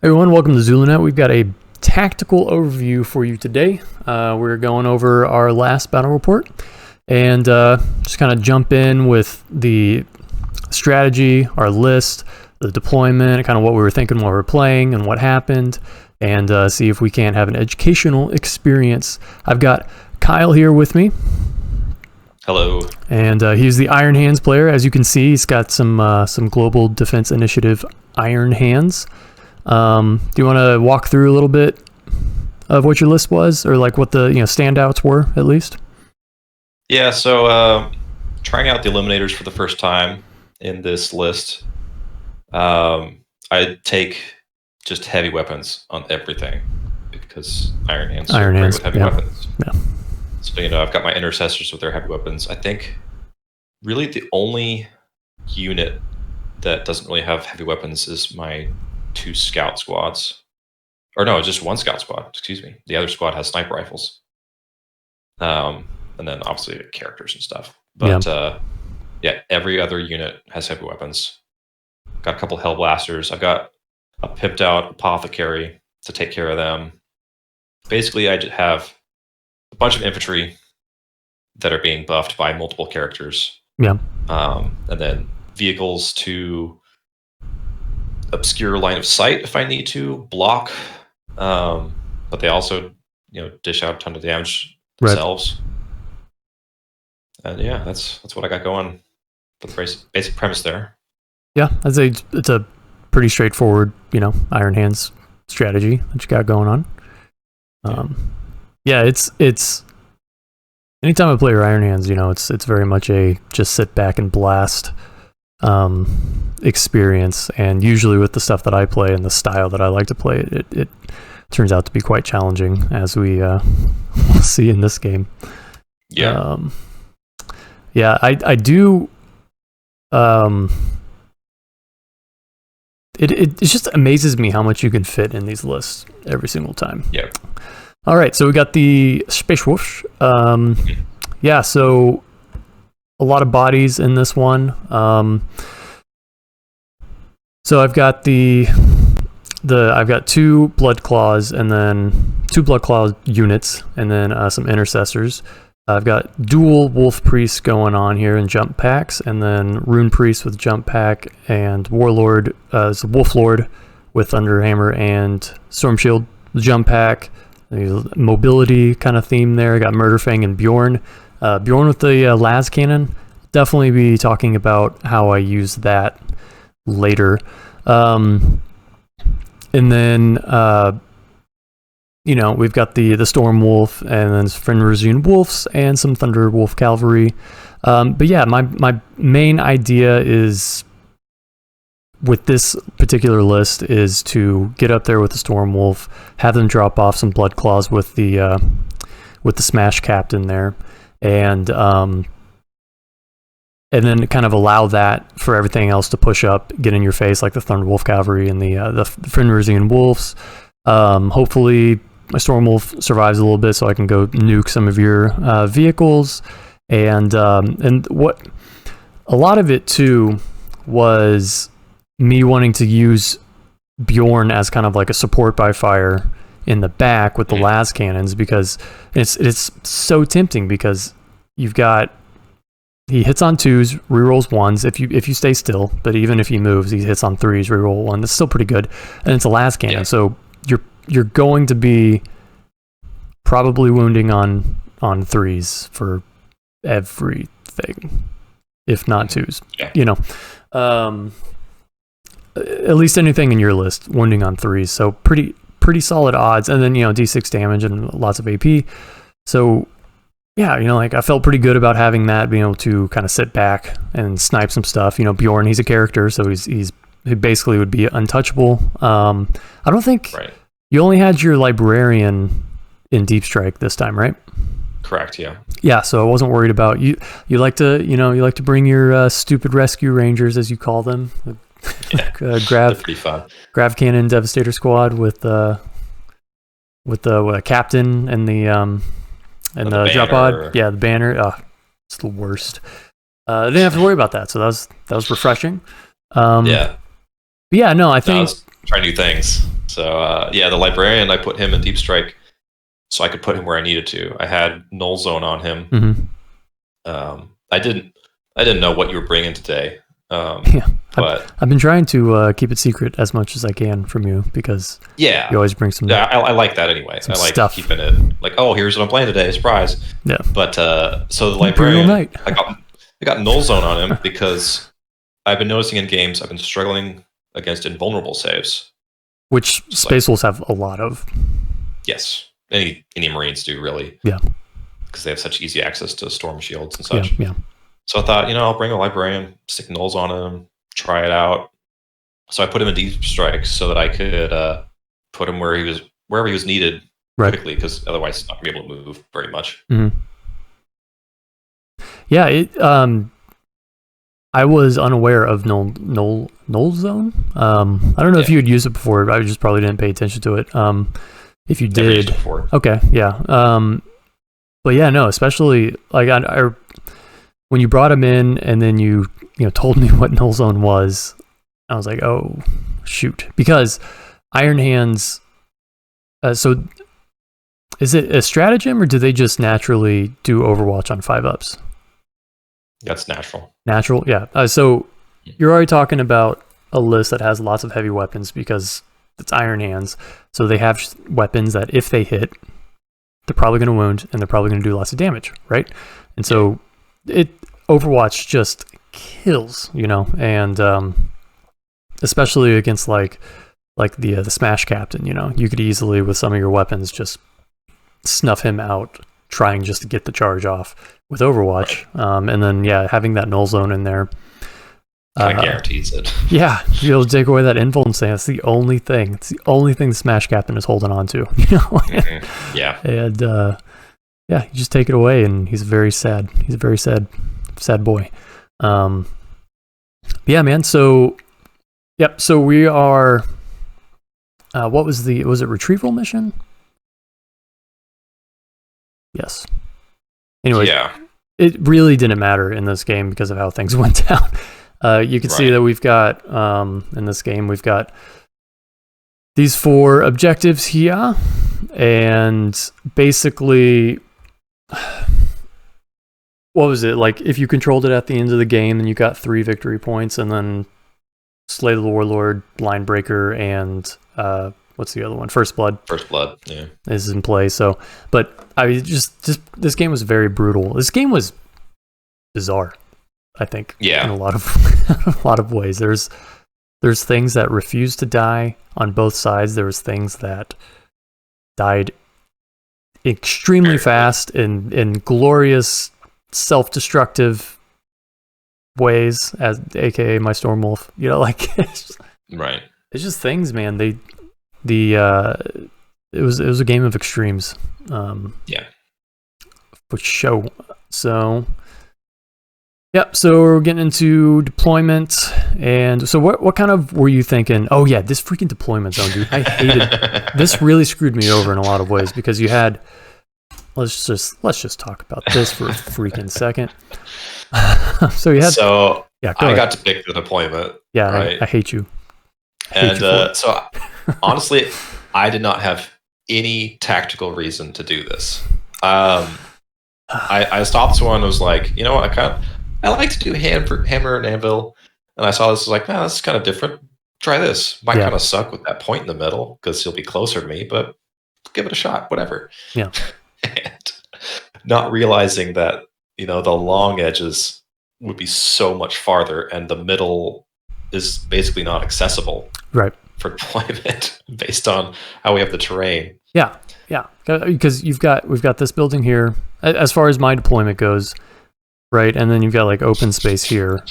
Everyone, welcome to ZuluNet. We've got a tactical overview for you today. We're going over our last battle report and just kind of jump in with the strategy, our list, the deployment, kind of what we were thinking while we were playing and what happened, and see if we can't have an educational experience. I've got Kyle here with me. Hello. And he's the Iron Hands player. As you can see, he's got some Global Defense Initiative Iron Hands. Do you want to walk through a little bit of what your list was, or like what the standouts were at least? Yeah, so trying out the Eliminators for the first time in this list, I take just heavy weapons on everything because Iron Hands are great with heavy weapons. Yeah. So I've got my intercessors with their heavy weapons. I think really the only unit that doesn't really have heavy weapons is my 2 scout squads, or no, just 1 scout squad. Excuse me. The other squad has sniper rifles, and then obviously characters and stuff. But every other unit has heavy weapons. Got a couple hellblasters. I've got a pimped out apothecary to take care of them. Basically, I just have a bunch of infantry that are being buffed by multiple characters. Yeah. And then vehicles to obscure line of sight if I need to, block, but they also dish out a ton of damage themselves. Right. And yeah, that's what I got going for the basic premise there. Yeah, I'd say it's a pretty straightforward Iron Hands strategy that you got going on. It's anytime I play Iron Hands, it's very much a just sit back and blast experience, and usually with the stuff that I play and the style that I like to play, it turns out to be quite challenging, as we will see in this game. I do. It just amazes me how much you can fit in these lists every single time. Yeah. All right, so we got the spacewolves. So a lot of bodies in this one. So I've got I've got 2 blood claws, and then 2 blood claw units, and then some intercessors. I've got dual wolf priests going on here in jump packs, and then rune priests with jump pack, and warlord, it's a wolf lord with thunderhammer and storm shield jump pack. Mobility kind of theme there. I got Murderfang and Bjorn. Bjorn with the las cannon. Definitely be talking about how I use that later. And then we've got the Storm Wolf, and then Fenrirzian Wolves and some Thunder Wolf Cavalry. But yeah, my main idea is with this particular list is to get up there with the Storm Wolf, have them drop off some blood claws with the Smash Captain there, and then kind of allow that for everything else to push up, get in your face, like the Thunder Wolf Cavalry and the Fenrirzian Wolves. Hopefully my Storm Wolf survives a little bit, so I can go nuke some of your vehicles. And what a lot of it too was me wanting to use Bjorn as kind of like a support by fire in the back with the las cannons, because it's so tempting, because you've got, he hits on 2s, rerolls 1s if you stay still, but even if he moves, he hits on 3s, reroll 1. That's still pretty good, and it's a las cannon, so you're going to be probably wounding on 3s for everything, if not 2s. At least anything in your list, wounding on 3s, so pretty solid odds, and then d6 damage and lots of AP. So yeah, I felt pretty good about having that, being able to kind of sit back and snipe some stuff. Bjorn, he's a character, so he basically would be untouchable. I don't think you only had your librarian in Deep Strike this time, right? Correct. Yeah. Yeah, so I wasn't worried about you. You like to bring your stupid rescue rangers, as you call them. They're pretty fun. Grav Cannon Devastator Squad with the captain and the drop pod. Yeah, the banner. It's the worst. They didn't have to worry about that, so that was refreshing. Yeah. But yeah, no, I think try new things. So yeah, the librarian, I put him in deep strike so I could put him where I needed to. I had null zone on him. I didn't know what you were bringing today. Yeah, but I've been trying to keep it secret as much as I can from you because you always bring some. Yeah, I like that anyway. I like stuff. keeping it like, oh, here's what I'm playing today, surprise. Yeah. But so the librarian, I got null zone on him because I've been noticing in games I've been struggling against invulnerable saves, which spacewolves have a lot of. Yes, any Marines do really. Yeah. Because they have such easy access to storm shields and such. Yeah. So I thought, I'll bring a librarian, stick nulls on him, try it out. So I put him in deep strikes so that I could put him wherever he was needed quickly, because otherwise he's not gonna be able to move very much. Yeah, I was unaware of null zone. I don't know if you had used it before. I just probably didn't pay attention to it. If you Never used did, it before. Okay, yeah. But yeah, no, especially like I when you brought him in and then you told me what null zone was, I was like, oh shoot, because Iron Hands. So is it a stratagem or do they just naturally do Overwatch on 5-ups? That's natural. Natural, yeah. So you're already talking about a list that has lots of heavy weapons because it's Iron Hands. So they have weapons that if they hit, they're probably going to wound and they're probably going to do lots of damage, right? And so Overwatch just kills, and especially against like the Smash Captain, you could easily with some of your weapons just snuff him out trying just to get the charge off with Overwatch. Right. And then having that null zone in there kind of guarantees it. Yeah, you'll take away that invul and say that's the only thing. It's the only thing the Smash Captain is holding on to. Yeah. And you just take it away, and he's very sad. He's a very sad boy. Yeah, man. So, yep. So we are. What was it Retrieval mission? Yes. Anyway, yeah. It really didn't matter in this game because of how things went down. You can see that we've got, in this game, we've got these 4 objectives here, and basically, what was it? Like, if you controlled it at the end of the game, then you got 3 victory points, and then Slay the Warlord, Line Breaker, and, what's the other one? First Blood. First Blood, yeah. Is in play, so, but, I mean, just this game was very brutal. This game was bizarre. I think, in a lot of ways. There's things that refused to die on both sides. There was things that died extremely fast in glorious self-destructive ways, as AKA my Stormwolf. Right. It's just things, man. It was a game of extremes. For show. So. Yep, so we're getting into deployment, and so what kind of were you thinking? Oh yeah, this freaking deployment zone, dude. I hated this. Really screwed me over in a lot of ways because you had. Let's just talk about this for a freaking second. So you had. So I got to pick the deployment. Yeah, right? I hate you. So honestly, I did not have any tactical reason to do this. I stopped one and was like, you know what, I like to do hammer and anvil, and I saw this, was like, nah, this is kind of different. Try this. Might kind of suck with that point in the middle because he'll be closer to me, but give it a shot. Whatever. Yeah. And not realizing that the long edges would be so much farther, and the middle is basically not accessible. Right. For deployment based on how we have the terrain. Yeah. Because we've got this building here as far as my deployment goes. Right, and then you've got like open space here,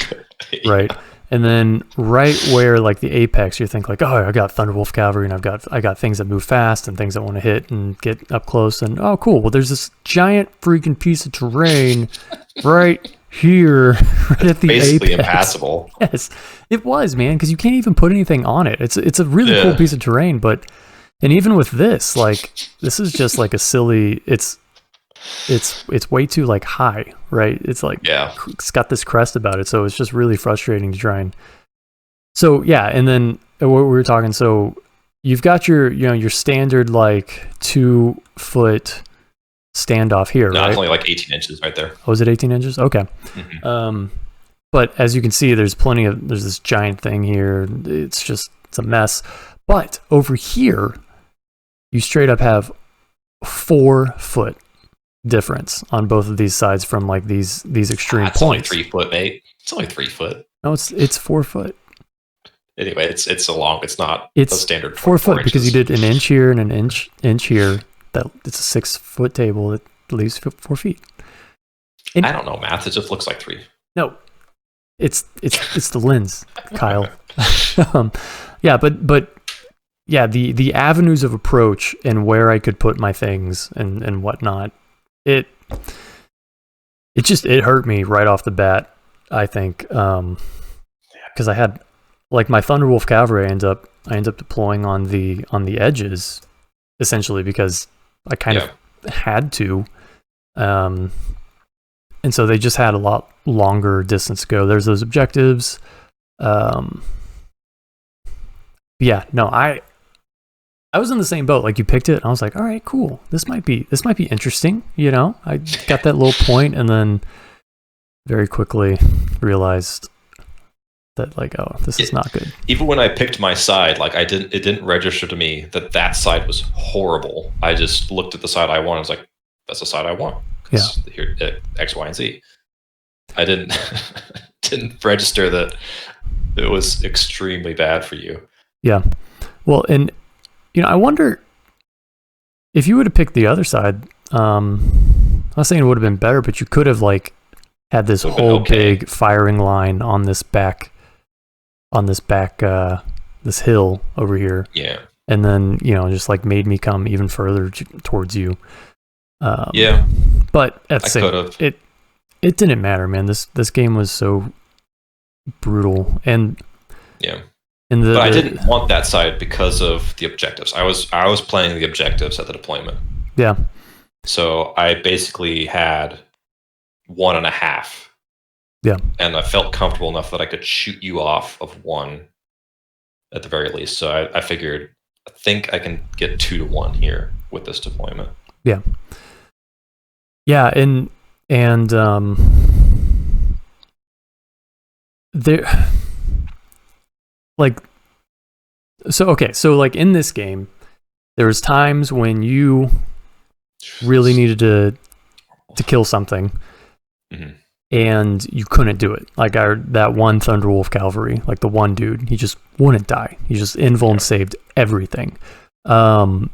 right, and then right where like the apex, you think like, oh, I got Thunderwolf cavalry, and I got things that move fast and things that want to hit and get up close, and oh, cool. Well, there's this giant freaking piece of terrain right here, right at the basically apex. Impassable. Yes, it was, man, because you can't even put anything on it. It's a really cool piece of terrain, but and even with this, like this is just like a silly. It's way too like high, right? It's like it's got this crest about it, so it's just really frustrating to try and. So yeah, and then what we were talking. So you've got your standard like 2-foot standoff here, No, right? it's only like 18 inches right there. Oh, is it 18 inches? Okay. Mm-hmm. But as you can see, there's this giant thing here. It's a mess. But over here, you straight up have 4-foot difference on both of these sides from like these extreme It's points. only 3 foot, mate. It's only 3 foot. No, it's 4 foot. Anyway, it's not It's a standard 4 foot because you inches. did an inch here and an inch here. It's a 6-foot table that leaves 4 feet. And I don't know math. It just looks like 3. no, it's the lens, Kyle. Yeah, but yeah, the avenues of approach and where I could put my things and whatnot, it hurt me right off the bat, I think, because I had like my Thunderwolf cavalry. I end up deploying on the edges, essentially because I kind of had to, and so they just had a lot longer distance to go. There's those objectives. Yeah, no, I was in the same boat. Like you picked it, and I was like, all right, cool. This might be interesting. You know, I got that little point, and then very quickly realized that like, oh, this is not good. Even when I picked my side, like it didn't register to me that side was horrible. I just looked at the side I want. I was like, that's the side I want. Yeah. Here, X, Y, and Z. I didn't didn't register that it was extremely bad for you. Yeah. Well, and I wonder if you would have picked the other side. I'm not saying it would have been better, but you could have like had this whole big firing line on this this hill over here. Yeah. And then, just like made me come even further towards you. Yeah. But at the same, it didn't matter, man. This game was so brutal, and yeah. But I didn't want that side because of the objectives. I was playing the objectives at the deployment. Yeah. So I basically had 1.5. Yeah. And I felt comfortable enough that I could shoot you off of 1 at the very least. So I figured, I think I can get 2-1 here with this deployment. Yeah. Yeah, and there, like, so like in this game, there was times when you really needed to kill something, mm-hmm. and you couldn't do it. Like that one Thunderwolf cavalry, like the one dude, he just wouldn't die. He just invuln saved everything, and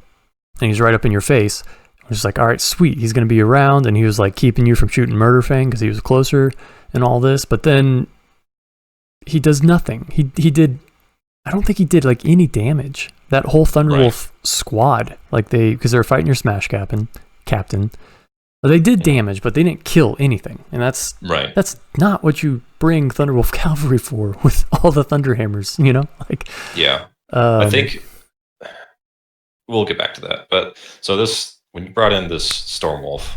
he's right up in your face. I was just like, all right, sweet, he's going to be around, and he was like keeping you from shooting Murderfang because he was closer and all this, but then he does nothing. He did, I don't think he did like any damage. That whole Thunderwolf squad, like because they were fighting your Smash captain, they did damage, but they didn't kill anything, and that's not what you bring Thunderwolf cavalry for with all the Thunderhammers, like. Yeah, I think we'll get back to that, but so when you brought in this Stormwolf,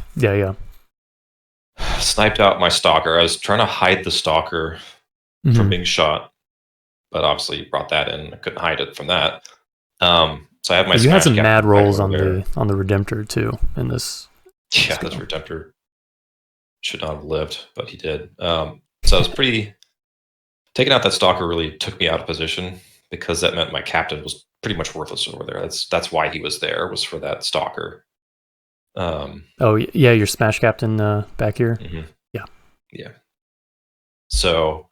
sniped out my Stalker. I was trying to hide the Stalker from being shot, but obviously you brought that in. I couldn't hide it from that. So I have my. You had some mad rolls on the Redemptor too in this. Yeah, this Redemptor should not have lived, but he did. So I was pretty. Taking out that Stalker really took me out of position because that meant my captain was pretty much worthless over there. That's why he was there, was for that Stalker. Oh yeah, your Smash captain back here. Mm-hmm. Yeah. So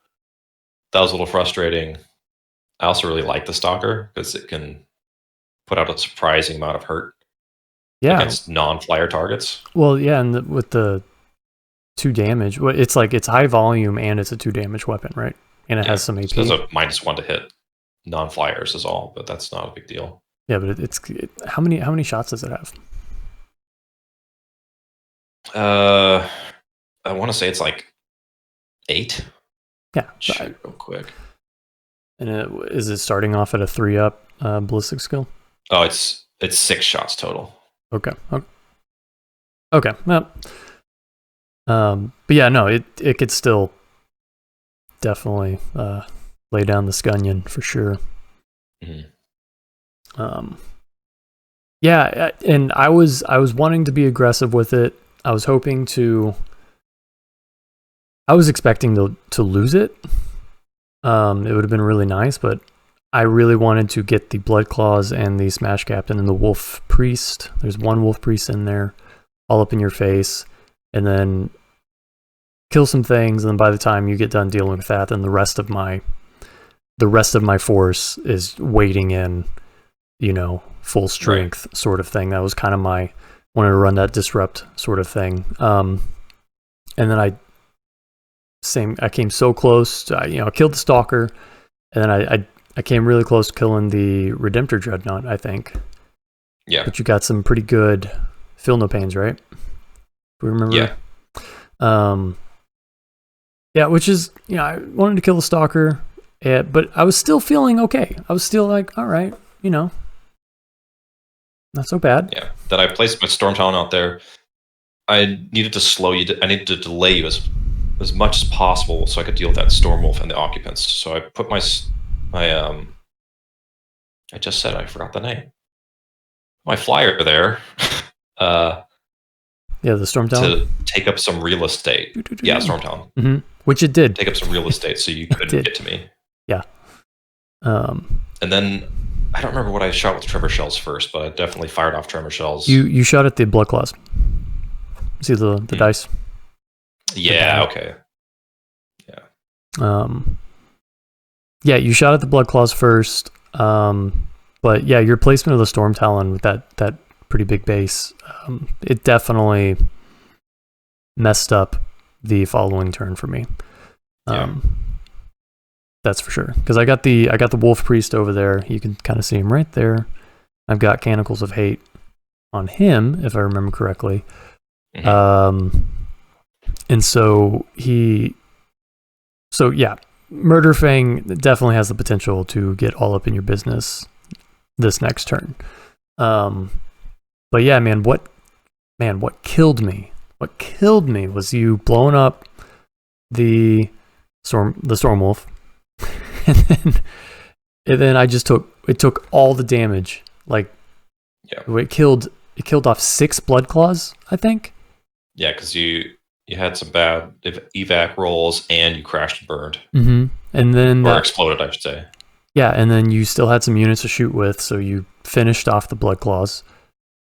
that was a little frustrating. I also really like the Stalker because it can put out a surprising amount of hurt against non-flyer targets. Well, yeah, and with the 2 damage, it's like it's high volume and it's a 2 damage weapon, right? And it has some AP. So there's a -1 to hit non-flyers is all, but that's not a big deal. Yeah, but how many shots does it have? I want to say it's like 8. Yeah. Shoot, real quick. And is it starting off at a 3-up ballistic skill? Oh, it's 6 shots total. Okay. Well, but yeah, no, it could still definitely lay down the Scunion for sure. Mm-hmm. Yeah, and I was wanting to be aggressive with it. I was expecting to lose it. It would have been really nice, but I really wanted to get the Blood Claws and the Smash Captain and the Wolf Priest. There's one Wolf Priest in there, all up in your face, and then kill some things. And then by the time you get done dealing with that, then the rest of my force is waiting in, full strength sort of thing. That was kind of wanted to run that disrupt sort of thing. And then I came so close. I killed the Stalker, and then I came really close to killing the Redemptor Dreadnought, I think. Yeah. But you got some pretty good Feel No Pains, right? Do we remember? Yeah. Yeah, which is, I wanted to kill the Stalker, but I was still feeling okay. I was still like, all right, not so bad. Yeah. That I placed my Storm Talon out there. I needed to slow you. I needed to delay you as much as possible so I could deal with that Stormwolf and the occupants. So I put my I just said I forgot the name. My flyer there. Yeah, the Storm Talon. To take up some real estate. Yeah, Storm Talon. Mm-hmm. Which it did. Take up some real estate so you couldn't get to me. Yeah. And then I don't remember what I shot with Tremor Shells first, but I definitely fired off Tremor Shells. You shot at the Blood Claws. See the dice? Yeah, okay. Yeah. Yeah, you shot at the Blood Claws first. But yeah, your placement of the Storm Talon with that pretty big base, it definitely messed up the following turn for me. That's for sure. Because I got the Wolf Priest over there. You can kind of see him right there. I've got Canticles of Hate on him, if I remember correctly. Mm-hmm. And so yeah, Murder Fang definitely has the potential to get all up in your business this next turn. But yeah, man, what killed me? What killed me was you blowing up the Stormwolf, and then I just took all the damage. Like, yeah, it killed off 6 Blood Claws, I think. Yeah, because you had some bad evac rolls and you crashed and burned. Mm-hmm. And then exploded, I should say. Yeah, and then you still had some units to shoot with, so you finished off the Blood Claws.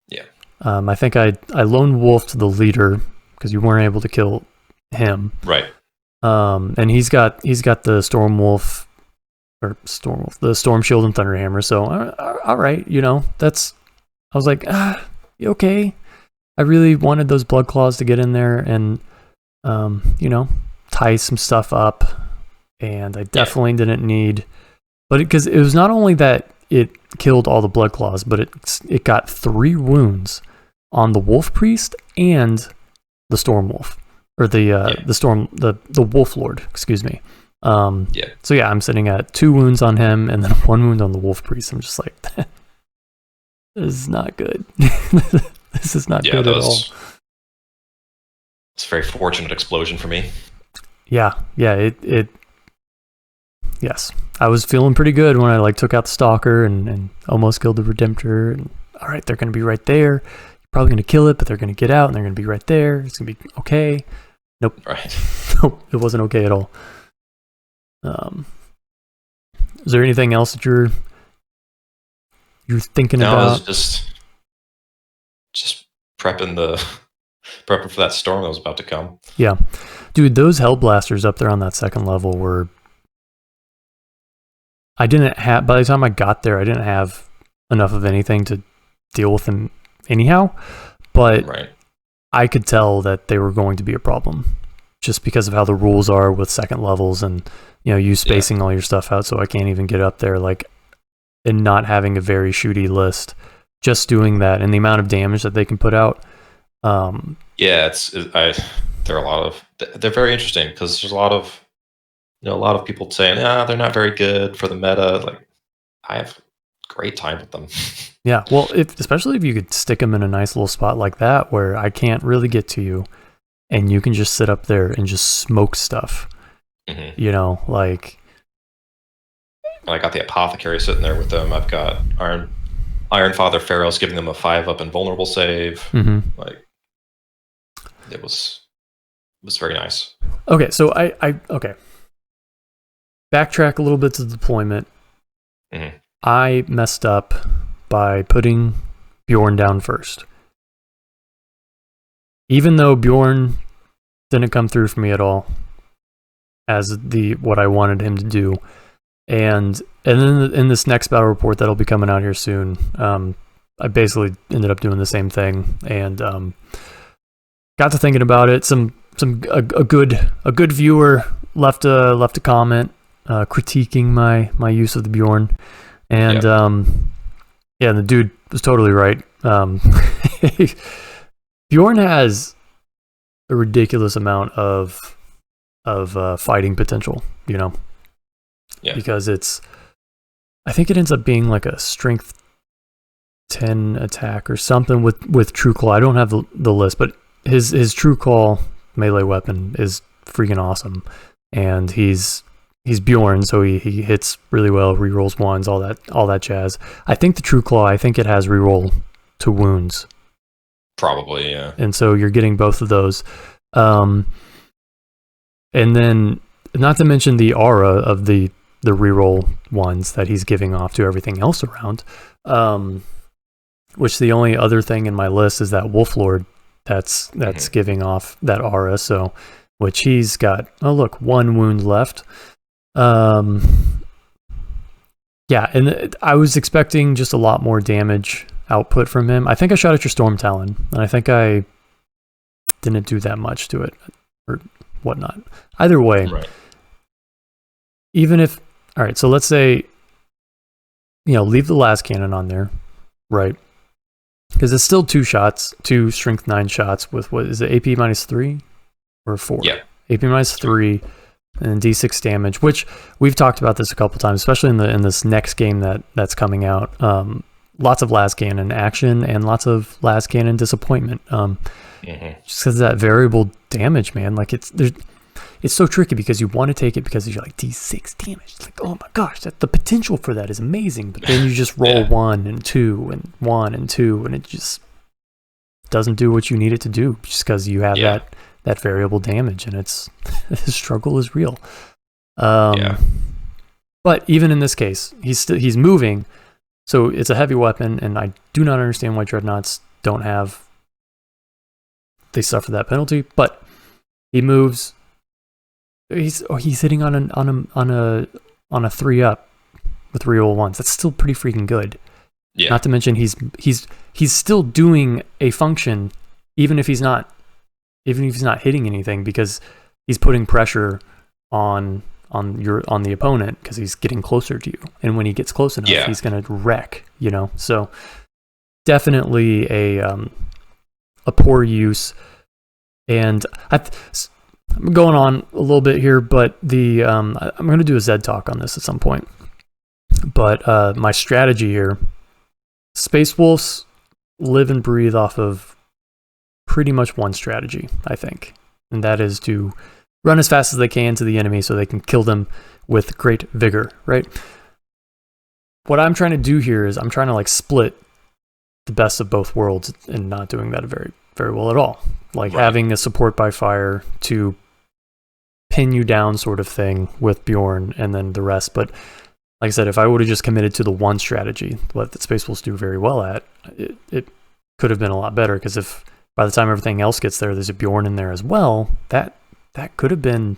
Yeah. I think I lone wolfed the leader because you weren't able to kill him. Right. And he's got the Stormwolf, the Storm Shield and Thunderhammer. So all right, I was like, okay. I really wanted those Blood Claws to get in there and tie some stuff up, and I definitely didn't need. But because it was not only that it killed all the Blood Claws, but it got 3 wounds on the Wolf Priest and the Stormwolf, or the Wolf Lord, excuse me. So yeah, I'm sitting at 2 wounds on him and then 1 wound on the Wolf Priest. I'm just like, this is not good. This is not good at all. It's a very fortunate explosion for me. Yeah, it yes. I was feeling pretty good when I took out the Stalker and almost killed the Redemptor. And all right, they're going to be right there. You're probably going to kill it, but they're going to get out and they're going to be right there. It's going to be okay. Nope. Right. Nope, it wasn't okay at all. Is there anything else that you're thinking about? No, I was just prepping for that storm that was about to come. Yeah. Dude, those Hellblasters up there on that second level were... by the time I got there, I didn't have enough of anything to deal with them anyhow, but right. I could tell that they were going to be a problem just because of how the rules are with second levels and, you spacing all your stuff out so I can't even get up there, and not having a very shooty list, just doing that and the amount of damage that they can put out. They're very interesting because there's a lot of people saying, they're not very good for the meta. I have great time with them. Yeah, well, especially if you could stick them in a nice little spot like that where I can't really get to you, and you can just sit up there and just smoke stuff. Mm-hmm. I got the Apothecary sitting there with them. I've got Iron Iron Father Pharaoh's giving them a 5-up invulnerable save. Mm-hmm. Like, it was very nice. Okay, so okay. Backtrack a little bit to the deployment. Mm-hmm. I messed up by putting Bjorn down first. Even though Bjorn didn't come through for me at all as what I wanted him to do. And then in this next battle report that'll be coming out here soon, I basically ended up doing the same thing and got to thinking about it. A good viewer left a comment critiquing my use of the Bjorn, and the dude was totally right. Bjorn has a ridiculous amount of fighting potential, you know. Yeah. Because I think it ends up being like a strength 10 attack or something with True Claw. I don't have the list, but his True Claw melee weapon is freaking awesome, and he's Bjorn, so he hits really well, rerolls ones, all that jazz. I think the True Claw, I think it has reroll to wounds. Probably, yeah. And so you're getting both of those, and then not to mention the aura of the reroll ones that he's giving off to everything else around. Which the only other thing in my list is that Wolf Lord that's giving off that aura. So, which he's got. Oh look, 1 wound left. Yeah, and I was expecting just a lot more damage output from him. I think I shot at your Storm Talon, and I think I didn't do that much to it or whatnot. Either way, right. Even if, all right, so let's say, leave the last cannon on there, right? Because it's still 2 strength 9 shots with, what is it, AP -3 or 4? Yeah. AP -3 and D6 damage, which we've talked about this a couple times, especially in this next game that's coming out. Lots of last cannon action and lots of last cannon disappointment. Just because of that variable damage, man. Like it's so tricky because you want to take it because you're like D6 damage. It's like, oh my gosh, the potential for that is amazing. But then you just roll 1 and 2 and 1 and 2, and it just doesn't do what you need it to do just because you have that variable damage, and the struggle is real. But even in this case, he's moving, so it's a heavy weapon, and I do not understand why dreadnoughts they suffer that penalty. But he moves. He's hitting on a 3-up with reroll ones. That's still pretty freaking good. Yeah. Not to mention he's still doing a function even if he's not hitting anything, because he's putting pressure on the opponent because he's getting closer to you, and when he gets close enough, he's gonna wreck. So definitely a poor use, and I'm going on a little bit here, but I'm going to do a Zed talk on this at some point. But my strategy here, Space Wolves live and breathe off of pretty much one strategy, I think, and that is to run as fast as they can to the enemy so they can kill them with great vigor, right? What I'm trying to do here is I'm trying to split the best of both worlds, and not doing that very, very well at all. Having a support by fire to pin you down sort of thing with Bjorn, and then the rest. But like I said, if I would have just committed to the one strategy, what the Space Wolves do very well at, it could have been a lot better, because if by the time everything else gets there, there's a Bjorn in there as well, that could have been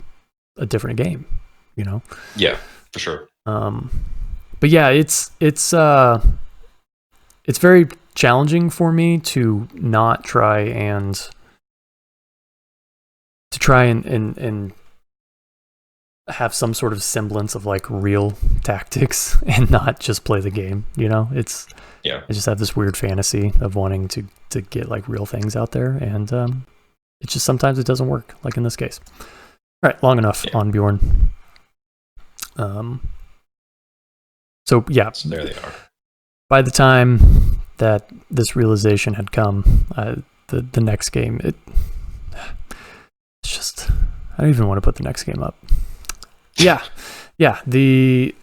a different game, Yeah, for sure. But yeah, it's very challenging for me to not try and have some sort of semblance of real tactics and not just play the game. I just have this weird fantasy of wanting to get real things out there, and it's just sometimes it doesn't work, like in this case. All right, long enough on Bjorn. So there they are. By the time that this realization had come, the next game, it's just, I don't even want to put the next game up. Yeah,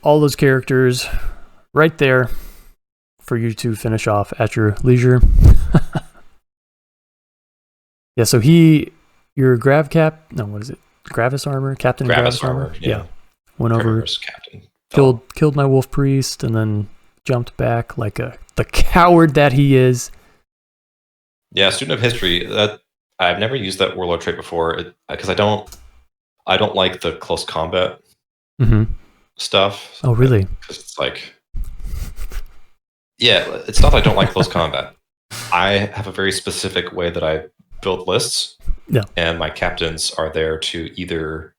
all those characters right there, for you to finish off at your leisure. Yeah, so your grav cap, no, what is it? Gravis armor? Captain Gravis Gravis armor? yeah. Went over, Primaris Captain. killed my wolf priest, and then jumped back like the coward that he is. Yeah, student of history. That I've never used that warlord trait before because I don't like the close combat stuff. Oh, really? Because it's like, yeah, it's not that I don't like close combat. I have a very specific way that I build lists. Yeah. And my captains are there to either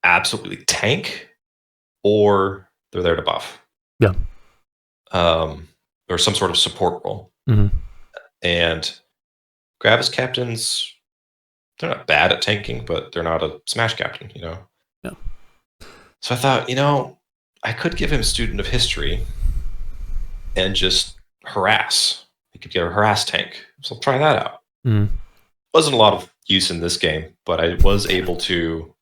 absolutely tank or they're there to buff. Yeah. Or some sort of support role. And Gravis captains, they're not bad at tanking, but they're not a smash captain, you know? Yeah. So I thought, you know, I could give him student of history and just harass. He could get a harass tank. So I'll try that out. Wasn't a lot of use in this game, but I was able to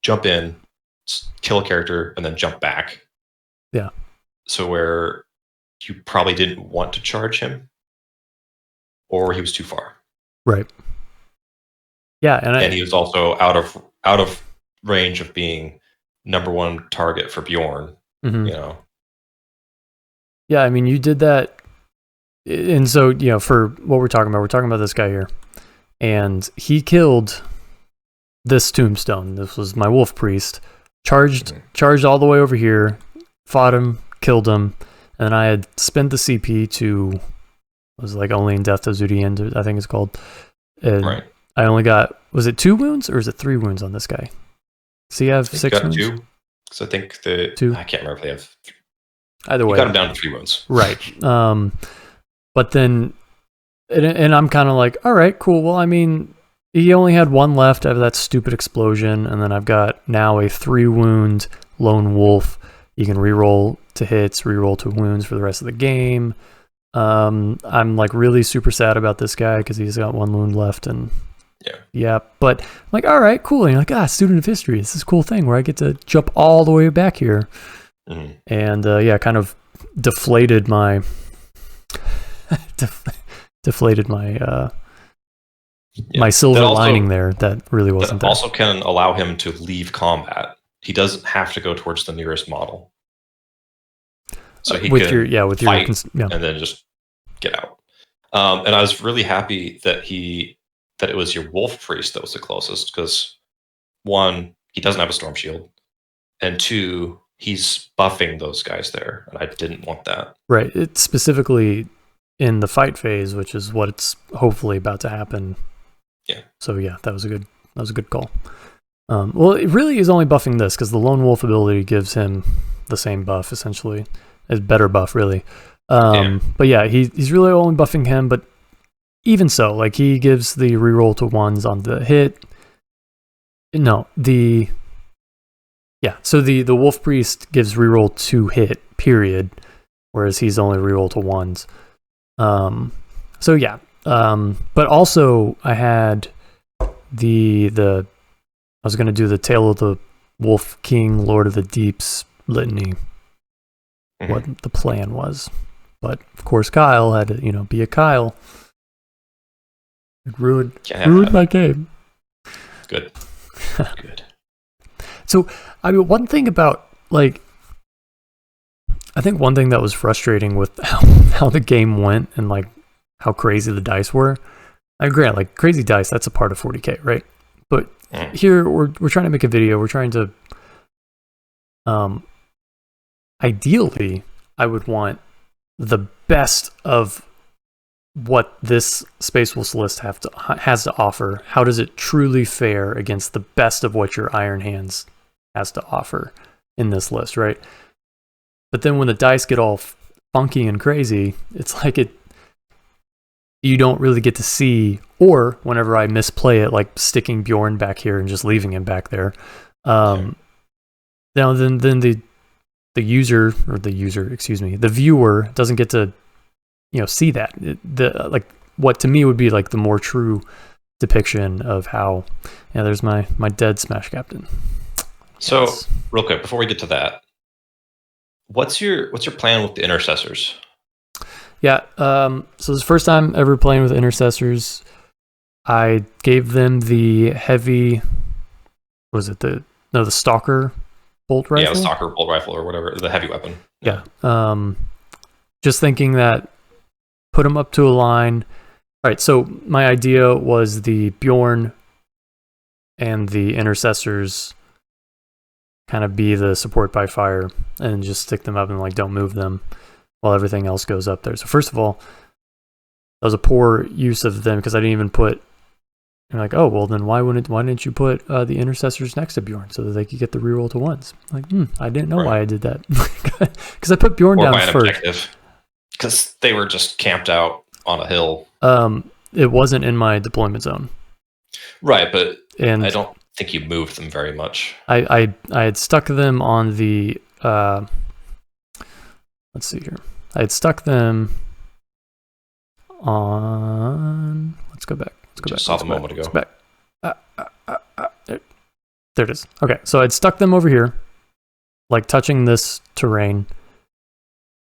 jump in, kill a character, and then jump back. Yeah. So where you probably didn't want to charge him, or he was too far. Right. Yeah, and he was also out of range of being number one target for Bjorn. You know. Yeah, I mean, you did that, and so you know, for what we're talking about this guy here, and he killed this tombstone. This was my wolf priest. Charged all the way over here, fought him, killed him, and I had spent the CP to. Was like only in Death to Zudian, I think it's called. And right. I only got, was it 2 wounds or is it 3 wounds on this guy? Does he have 6 wounds? 2. Because I think 2. I can't remember if they have. Either way, you got him down to 3 wounds. Right. But then, and I'm kind of like, all right, cool. Well, I mean, he only had 1 left out of that stupid explosion, and then I've got now a 3 wound lone wolf. You can reroll to hits, reroll to wounds for the rest of the game. I'm like really super sad about this guy because he's got 1 wound left, and but I'm like, all right, cool. And you're like, student of history, it's this cool thing where I get to jump all the way back here. And kind of deflated my my silver lining there. That really wasn't that also can allow him to leave combat. He doesn't have to go towards the nearest model. So he with can your fight and then just get out. And I was really happy that it was your wolf priest that was the closest, because 1, he doesn't have a storm shield, and 2, he's buffing those guys there, and I didn't want that. Right. It's specifically in the fight phase, which is what it's hopefully about to happen. Yeah. So yeah, that was a good call. Well, it really is only buffing this because the lone wolf ability gives him the same buff essentially. Is better buff, really. But yeah, he's really only buffing him, but even so, like, he gives the reroll to 1s on the hit. No, so the wolf priest gives reroll to hit, period, whereas he's only reroll to 1s. But also I had I was going to do the Tale of the Wolf King, Lord of the Deeps litany. What the plan was, but of course Kyle had to, be a Kyle. It ruined my game. Good. Good. So, I mean, one thing about, like, I think one thing that was frustrating with how the game went and like how crazy the dice were. I agree, like crazy dice, that's a part of 40K, right? But here we're trying to make a video. We're trying to ideally, I would want the best of what this Space Wolves list has to offer. How does it truly fare against the best of what your Iron Hands has to offer in this list, right? But then when the dice get all funky and crazy, it's like you don't really get to see, or whenever I misplay it, like sticking Bjorn back here and just leaving him back there, now then the viewer doesn't get to, see that. Like what to me would be like the more true depiction of how, there's my dead Smash Captain. So real quick, before we get to that, what's your plan with the intercessors? Yeah. So this is the first time ever playing with intercessors. I gave them the heavy. What was it the stalker bolt rifle? Yeah, the stalker bolt rifle or whatever, the heavy weapon. Yeah. Just thinking that put them up to a line. All right. So my idea was the Bjorn and the intercessors kind of be the support by fire and just stick them up and like don't move them while everything else goes up there. So first of all, that was a poor use of them because I didn't even put. You're like, oh well, then why didn't you put the intercessors next to Bjorn so that they could get the reroll to ones? Like, I didn't know why I did that because I put Bjorn down first. Because they were just camped out on a hill. It wasn't in my deployment zone. Right, but I don't think you moved them very much. I had stuck them on the. Let's see here. I had stuck them on. Let's go back. Saw them a moment ago. There it is. Okay, so I'd stuck them over here, like touching this terrain,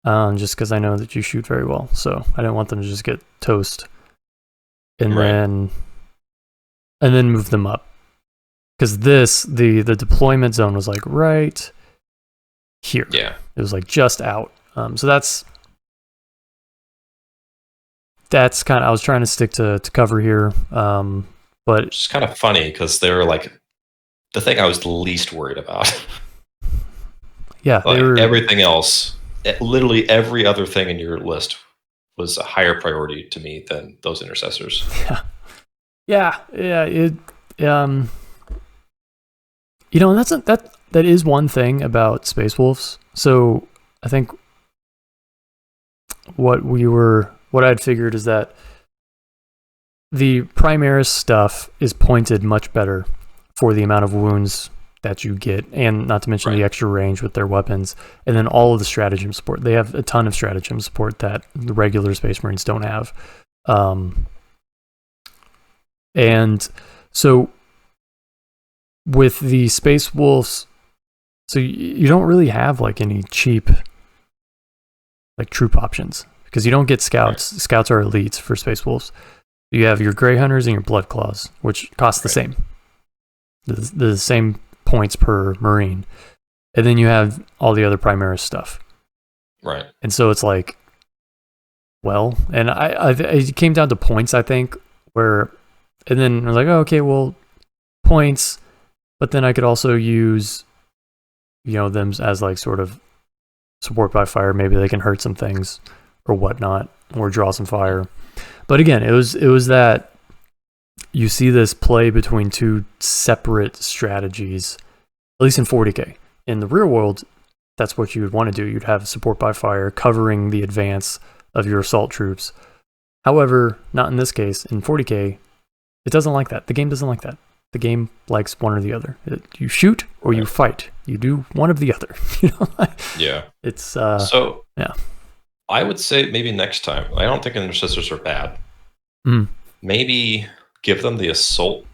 just because I know that you shoot very well. So I didn't want them to just get toast, and then move them up, because the deployment zone was like right here. Yeah, it was like just out. So that's kind of, I was trying to stick to cover here, but it's kind of funny because they were like the thing I was the least worried about. Yeah, like everything else, literally every other thing in your list was a higher priority to me than those intercessors. Yeah. It, and that is one thing about spacewolves. So I think what I'd figured is that the Primaris stuff is pointed much better for the amount of wounds that you get, and not to mention the extra range with their weapons, and then all of the stratagem support. They have a ton of stratagem support that the regular Space Marines don't have. And so with the Space Wolves, so you don't really have like any cheap like troop options, because you don't get scouts. Right. Scouts are elites for Space Wolves. You have your Grey Hunters and your Blood Claws, which cost the same. The same points per Marine. And then you have all the other Primaris stuff. Right. And so it's like, well, and it came down to points, I think, and then I was like, oh, okay, well, points, but then I could also use, them as like sort of support by fire. Maybe they can hurt some things or whatnot, or draw some fire. But again, it was that you see this play between two separate strategies, at least in 40k. In the real world, that's what you would want to do. You'd have support by fire covering the advance of your assault troops. However, not in this case. In 40k, it doesn't like that. The game doesn't like that. The game likes one or the other. You shoot or you fight. You do one of the other. Yeah. It's so. Yeah. I would say maybe next time. I don't think intercessors are bad. Maybe give them the assault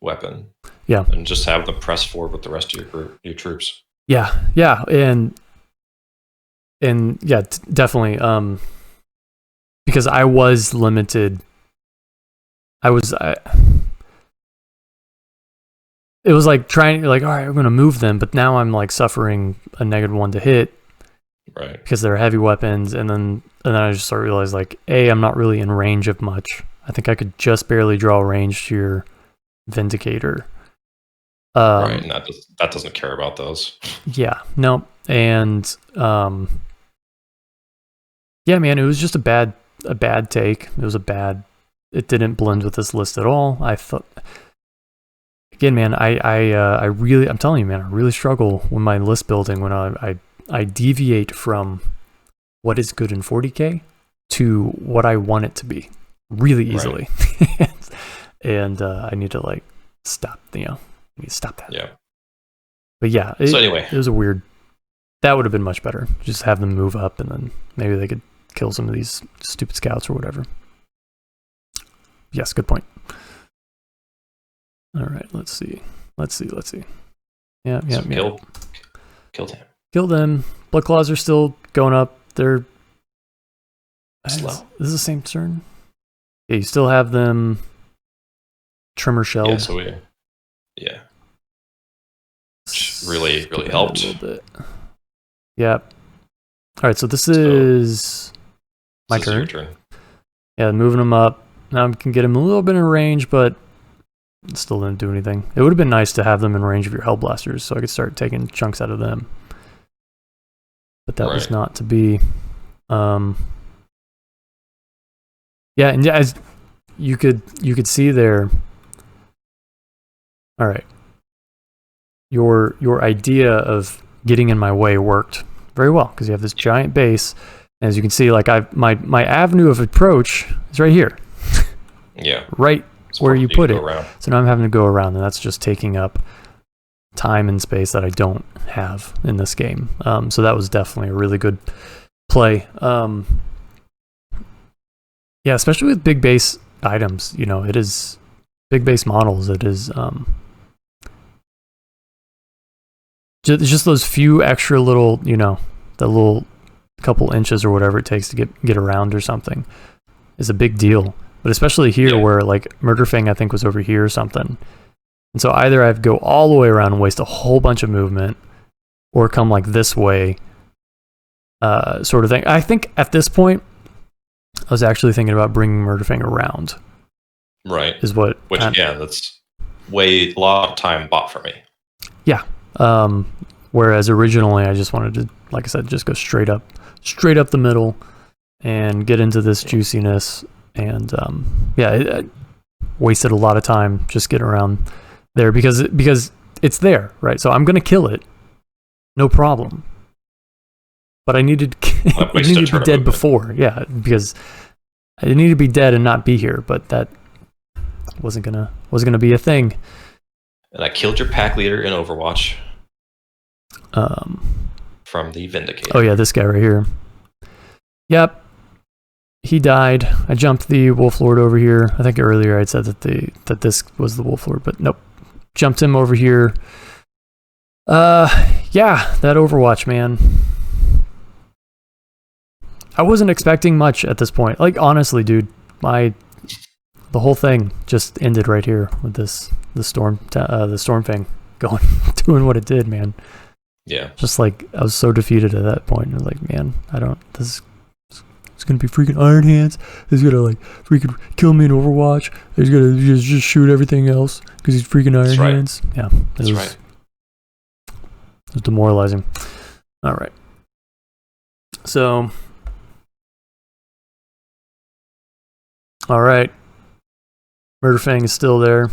weapon. Yeah. And just have them press forward with the rest of your troops. Yeah. And yeah, definitely. Because I was limited. It was like trying, like, all right, I'm going to move them, but now I'm like suffering a -1 to hit. Right. Because they're heavy weapons, and then I just started to realize, like, I'm not really in range of much. I think I could just barely draw range to your Vindicator. Right, and that doesn't care about those. Yeah, no, and yeah, man, it was just a bad take. It didn't blend with this list at all. I thought, again, man, I'm telling you, man, I really struggle with my list building when I deviate from what is good in 40k to what I want it to be really easily. Right. And I need to like stop, stop that. Yeah. But yeah, so anyway, it was a weird, that would have been much better. Just have them move up and then maybe they could kill some of these stupid scouts or whatever. Yes, good point. All right, let's see. Yeah. Killed him. Kill them. Blood Claws are still going up. They're slow. This is the same turn. Yeah, you still have them trimmer shelled. Yeah, so which really helped. A little bit. Yeah. All right, so this is my turn. Your turn. Yeah, moving them up. Now I can get them a little bit in range, but it still didn't do anything. It would have been nice to have them in range of your Hellblasters so I could start taking chunks out of them. But that was not to be. Yeah, and as you could see there. All right. Your idea of getting in my way worked very well because you have this giant base. And as you can see, like my avenue of approach is right here. Yeah. Right where you put it. Around. So now I'm having to go around, and that's just taking up time and space that I don't have in this game. So that was definitely a really good play. Yeah, especially with big base items, it is big base models. It is just those few extra little, the little couple inches or whatever it takes to get around or something is a big deal. But especially here where like Murderfang I think was over here or something. And so either I have to go all the way around and waste a whole bunch of movement or come like this way sort of thing. I think at this point I was actually thinking about bringing Murderfang around. Right. Is what that's a lot of time bought for me. Yeah. Whereas originally I just wanted to, like I said, just go straight up the middle and get into this juiciness. And I wasted a lot of time just getting around there because it's there, right? So I'm gonna kill it, no problem. But I needed it needed to be dead before, because I needed to be dead and not be here. But that wasn't gonna be a thing. And I killed your pack leader in Overwatch. From the Vindicator. Oh yeah, this guy right here. Yep. He died. I jumped the Wolf Lord over here. I think earlier I'd said that this was the Wolf Lord, but nope. Jumped him over here. Yeah, that Overwatch, man. I wasn't expecting much at this point. Like honestly, dude, the whole thing just ended right here with the storm thing going doing what it did, man. Yeah. Just like I was so defeated at that point. I was like, man, it's gonna be freaking Iron Hands. He's gonna like freaking kill me in Overwatch. He's gonna just shoot everything else because he's freaking Iron Hands. Yeah, that's right. It was demoralizing. All right, so Murderfang is still there.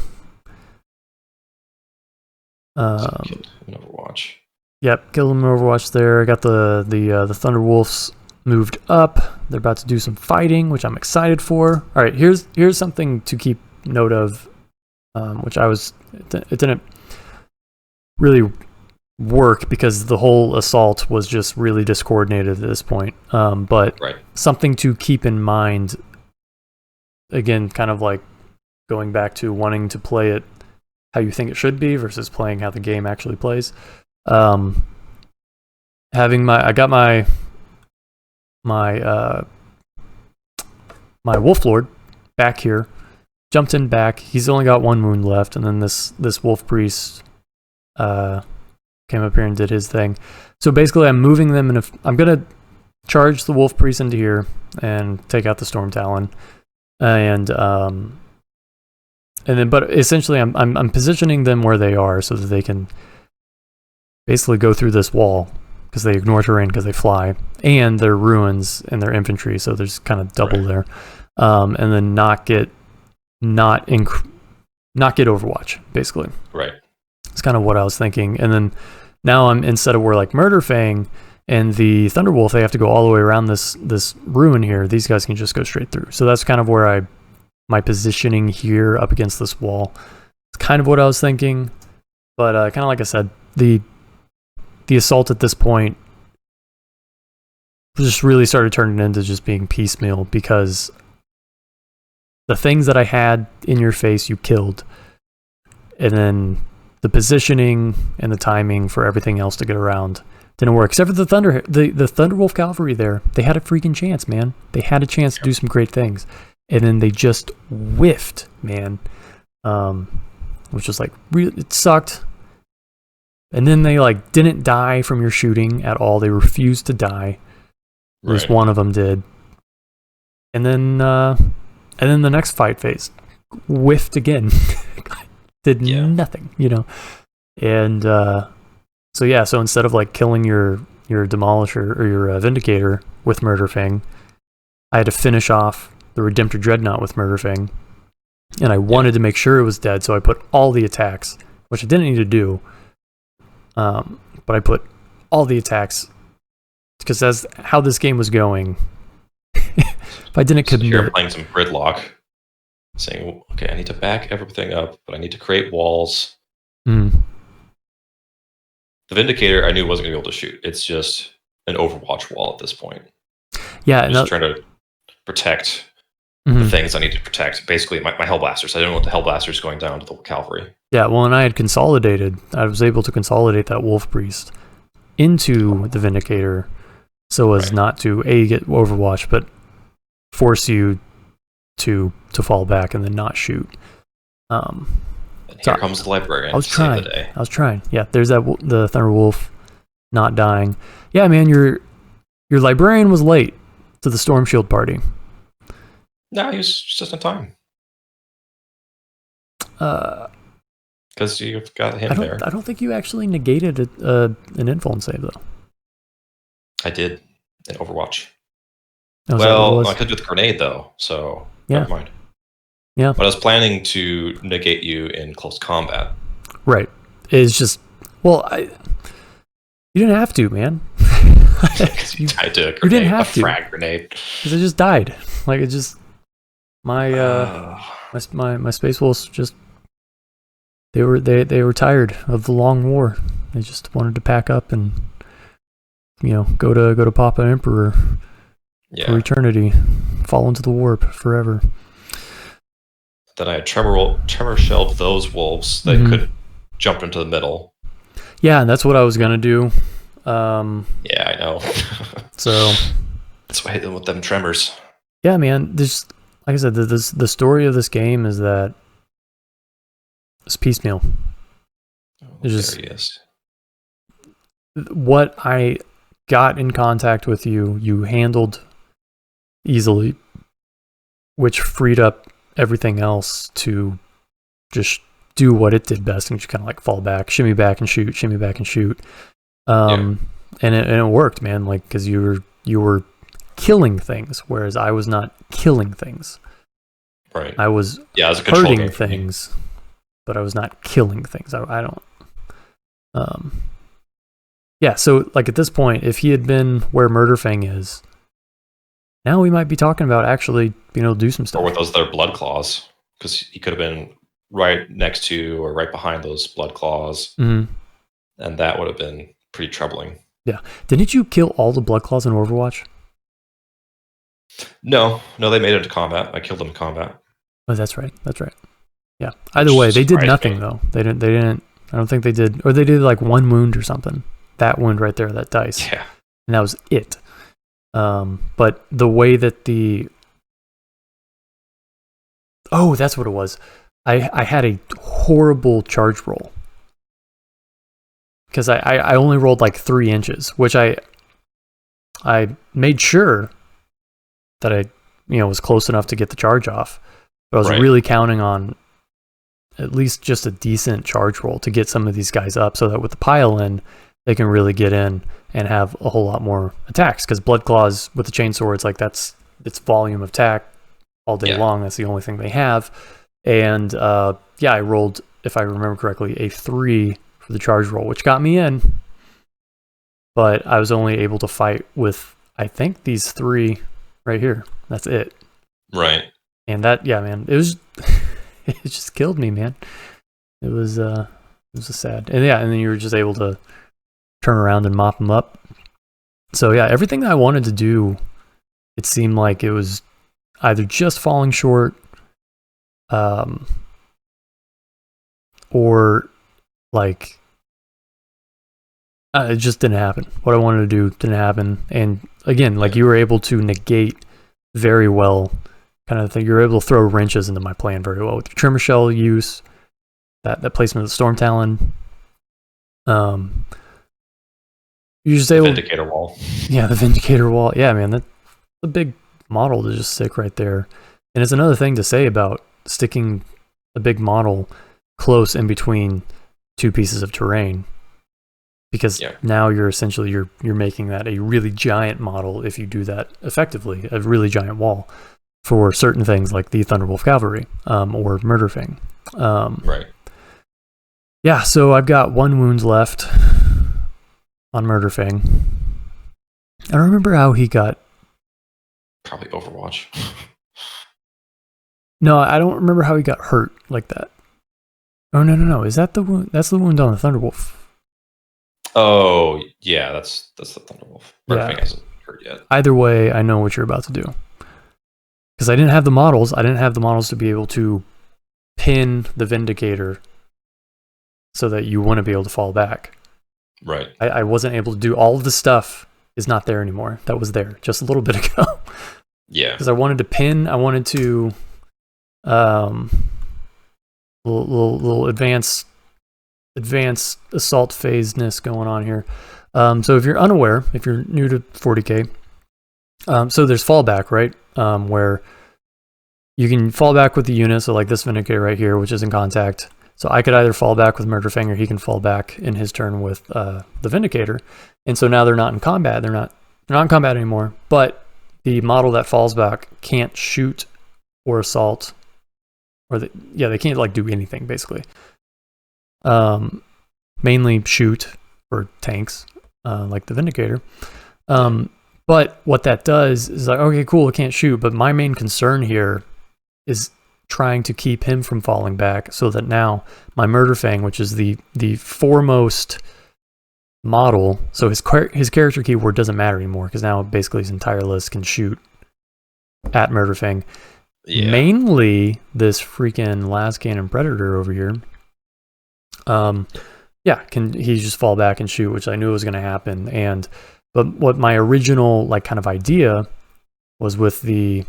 Killed him in Overwatch. Yep, killed him in Overwatch. There, I got the Thunderwolves moved up. They're about to do some fighting, which I'm excited for. All right, here's something to keep note of, which it didn't really work because the whole assault was just really discoordinated at this point. But something to keep in mind, again, kind of like going back to wanting to play it how you think it should be versus playing how the game actually plays. I got my Wolf Lord back here, jumped in back. He's only got one wound left, and then this Wolf Priest came up here and did his thing. So basically, I'm moving them, and I'm gonna charge the Wolf Priest into here and take out the Storm Talon, but essentially, I'm positioning them where they are so that they can basically go through this wall. Because they ignore terrain because they fly, and their ruins and their infantry, so there's kind of double there, and then not get Overwatch basically. Right. It's kind of what I was thinking, and then now I'm instead of where like Murderfang and the Thunderwolf, they have to go all the way around this ruin here. These guys can just go straight through. So that's kind of where my positioning here up against this wall. It's kind of what I was thinking, but kind of like I said, the assault at this point just really started turning into just being piecemeal because the things that I had in your face, you killed. And then the positioning and the timing for everything else to get around Didn't work. Except for the Thunderwolf Cavalry there. They had a freaking chance, man. They had a chance to do some great things. And then they just whiffed, man. Which was like, it sucked. And then they like didn't die from your shooting at all. They refused to die. At least one of them did. And then the next fight phase whiffed again. Did nothing, you know. And so instead of like killing your Demolisher or your Vindicator with Murderfang, I had to finish off the Redemptor Dreadnought with Murderfang. And I wanted to make sure it was dead, so I put all the attacks, which I didn't need to do. But I put all the attacks because that's how this game was going. If I didn't commit, you're playing some gridlock, saying, "Okay, I need to back everything up, but I need to create walls." The Vindicator, I knew wasn't going to be able to shoot. It's just an Overwatch wall at this point. Yeah, I'm just trying to protect the things I need to protect. Basically, my Hellblasters. I didn't want the Hellblasters going down to the cavalry. Yeah, well, and I had consolidated. I was able to consolidate that Wolf Priest into the Vindicator, so as not to get Overwatch, but force you to fall back and then not shoot. And here comes the Librarian. I was trying. The day. I was trying. Yeah, there's the Thunderwolf not dying. Yeah, man, your Librarian was late to the Storm Shield party. No, he was just on time. Because you've got him there. I don't think you actually negated an influence save, though. I did in Overwatch. Oh, I could do the grenade, though, so never mind. Yeah. But I was planning to negate you in close combat. Right. It's just, you didn't have to, man. Because you died to a grenade, you didn't have to. Frag grenade. Because it just died. Like, it just, my Space Wolves just, they were tired of the long war. They just wanted to pack up and, go to Papa Emperor for eternity, fall into the warp forever. Then I had tremor shelled those wolves that could jump into the middle. Yeah, and that's what I was gonna do. Yeah, I know. So that's why I hit them with them tremors. Yeah, man. Like I said, the story of this game is that it's piecemeal. There he is. What I got in contact with you handled easily, which freed up everything else to just do what it did best and just kind of like fall back, shimmy back and shoot, shimmy back and shoot. And it worked, man. Like, because you were killing things, whereas I was not killing things. Right. I was hurting things, but I was not killing things. I don't. Yeah. So like at this point, if he had been where Murderfang is, now we might be talking about actually being able to do some stuff. Or with those other blood claws, because he could have been right next to or right behind those blood claws, and that would have been pretty troubling. Yeah. Didn't you kill all the blood claws in Overwatch? No, they made it into combat. I killed them in combat. Oh, that's right. Yeah. Either way, they did nothing though. They didn't. I don't think they did, or they did like one wound or something. That wound right there, that dice. Yeah. And that was it. But the way that that's what it was. I had a horrible charge roll because I only rolled like 3 inches, which I made sure that I was close enough to get the charge off. But I was really counting on at least just a decent charge roll to get some of these guys up, so that with the pile in, they can really get in and have a whole lot more attacks. Because blood claws with the chainsaw, it's like it's volume of attack all day long. That's the only thing they have. And I rolled, if I remember correctly, a 3 for the charge roll, which got me in. But I was only able to fight with, I think, these 3 right here. That's it. Right. And that, man, it was, it just killed me, man. It was a sad. And and then you were just able to turn around and mop them up. So everything that I wanted to do, it seemed like it was either just falling short, or like It just didn't happen. What I wanted to do didn't happen. And again, like you were able to negate very well, kind of thing. You were able to throw wrenches into my plan very well with your Tremor Shell use, that placement of the Storm Talon. You just able Vindicator wall. Yeah, the Vindicator wall. Yeah, man, that's a big model to just stick right there. And it's another thing to say about sticking a big model close in between two pieces of terrain, because now you're essentially you're making that a really giant model if you do that effectively, a really giant wall for certain things like the Thunderwolf Cavalry or Murderfang. Right. Yeah, so I've got 1 wound left on Murderfang. I don't remember how he got. Probably Overwatch. No, I don't remember how he got hurt like that. Oh no! Is that the wound? That's the wound on the Thunderwolf. Oh yeah, that's the Thunderwolf. Murderfang hasn't hurt yet. Either way, I know what you're about to do. Because I didn't have the models. I didn't have the models to be able to pin the Vindicator so that you wouldn't be able to fall back. Right. I wasn't able to do all of the stuff. Is not there anymore. That was there just a little bit ago. Yeah. Because I wanted to pin. I wanted to little advanced assault phaseness going on here. So if you're unaware, if you're new to 40k, so there's fallback, right? Where you can fall back with the unit, so like this Vindicator right here, which is in contact. So I could either fall back with Murderfang, or he can fall back in his turn with the Vindicator. And so now they're not in combat. They're not in combat anymore. But the model that falls back can't shoot or assault, or they can't like do anything basically. Mainly shoot for tanks, like the Vindicator. But what that does is like, okay, cool, it can't shoot. But my main concern here is trying to keep him from falling back, so that now my Murderfang, which is the foremost model, so his character keyword doesn't matter anymore, because now basically his entire list can shoot at Murderfang. Yeah. Mainly this freaking Las Cannon Predator over here. Can he just fall back and shoot, which I knew was going to happen. But what my original like kind of idea was with the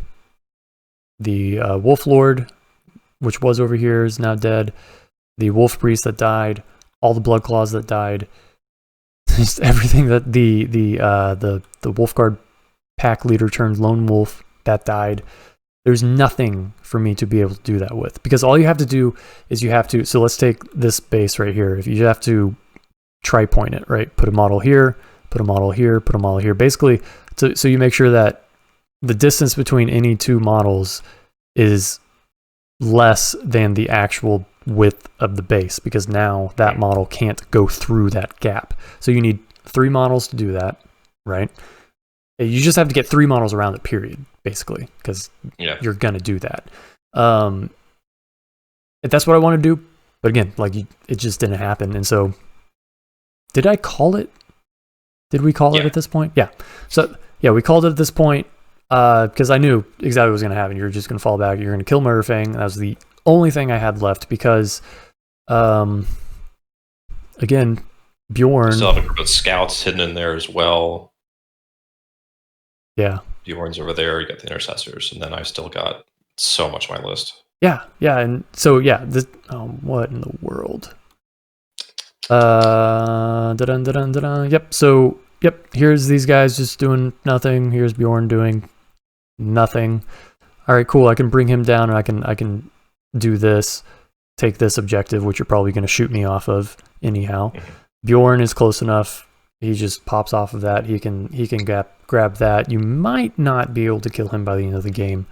Wolf Lord, which was over here, is now dead. The Wolf Priest that died, all the Blood Claws that died, just everything that the Wolf Guard pack leader turned lone wolf that died. There's nothing for me to be able to do that with, because all you have to do is you have to. So let's take this base right here. If you have to tri-point it, right? Put a model here, put a model here, put a model here. Basically, so you make sure that the distance between any two models is less than the actual width of the base, because now that model can't go through that gap. So you need 3 models to do that, right? You just have to get 3 models around it, period, basically, because you're going to do that. If that's what I want to do. But again, like it just didn't happen. And so, did I call it? Did we call it at this point? Yeah. So, yeah, we called it at this point because I knew exactly what was going to happen. You're just going to fall back. You're going to kill Murderfang. That was the only thing I had left, because, again, Bjorn... Still have a group of scouts hidden in there as well. Yeah. Bjorn's over there, you got the intercessors, and then I've still got so much on my list. Yeah, and so what in the world? Yep, here's these guys just doing nothing. Here's Bjorn doing nothing. All right, cool. I can bring him down, and I can do this, take this objective, which you're probably going to shoot me off of anyhow. Mm-hmm. Bjorn is close enough. He just pops off of that. He can grab that. You might not be able to kill him by the end of the game,